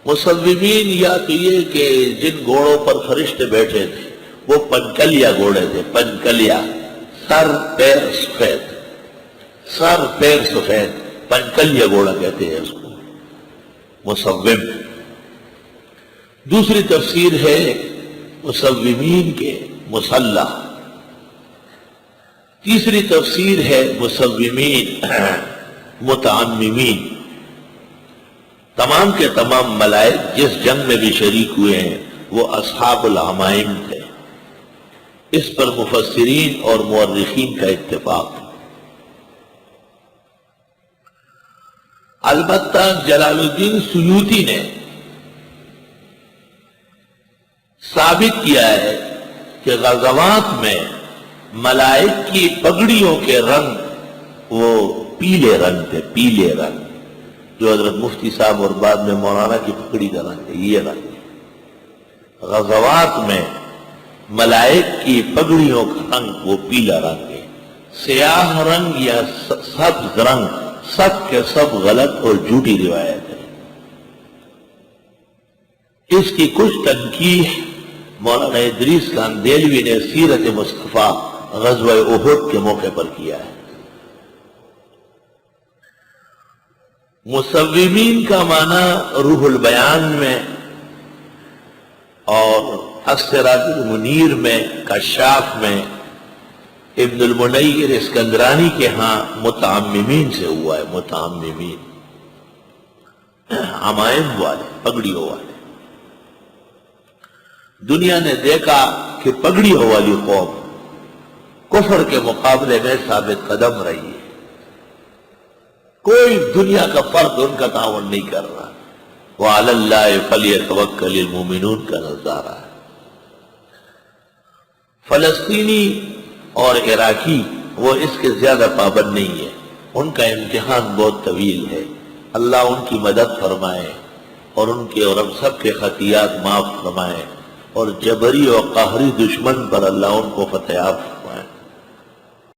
مصومین یا تو یہ کہ جن گھوڑوں پر فرشتے بیٹھے تھے وہ پنکلیا گھوڑے تھے، پنکلیا، سر پیر سفید، سر پیر سفید، پنکلیا گھوڑا کہتے ہیں اس کو مصوم۔ دوسری تفسیر ہے مصومین کے مسلح، تیسری تفسیر ہے مصومین متعممین۔ تمام کے تمام ملائک جس جنگ میں بھی شریک ہوئے ہیں وہ اصحاب العمائم تھے، اس پر مفسرین اور مورخین کا اتفاق ہے۔ البتہ جلال الدین سیوطی نے ثابت کیا ہے کہ غزوات میں ملائک کی پگڑیوں کے رنگ وہ پیلے رنگ تھے، پیلے رنگ، جو حضرت مفتی صاحب اور بعد میں مولانا کی پگڑی کا رنگ ہے، یہ رنگ ہے۔ غزوات میں ملائک کی پگڑیوں کا رنگ وہ پیلا رنگ ہے۔ سیاہ رنگ یا سبز رنگ سب کے سب غلط اور جھوٹی روایت ہے۔ اس کی کچھ تنقیح مولانا ادریس کاندیلوی نے سیرت مصطفیٰ غزوہ احد کے موقع پر کیا ہے۔ مصومین کا معنی روح البیان میں اور السراج المنیر میں، کشاف میں، ابن المنیر اسکندرانی کے ہاں متعممین سے ہوا ہے، متعممین، عمائم والے، پگڑیوں والے۔ دنیا نے دیکھا کہ پگڑیوں والی قوم کفر کے مقابلے میں ثابت قدم رہی ہے، کوئی دنیا کا فرد ان کا تعاون نہیں کر رہا۔ وَعَلَى اللَّهِ فَلْيَتَوَكَّلِ الْمُؤْمِنُونَ کا نظارہ ہے۔ فلسطینی اور عراقی وہ اس کے زیادہ پابند نہیں ہے، ان کا امتحان بہت طویل ہے۔ اللہ ان کی مدد فرمائے اور ان کے اور ہم سب کے خطیات معاف فرمائے، اور جبری اور قہری دشمن پر اللہ ان کو فتح یاب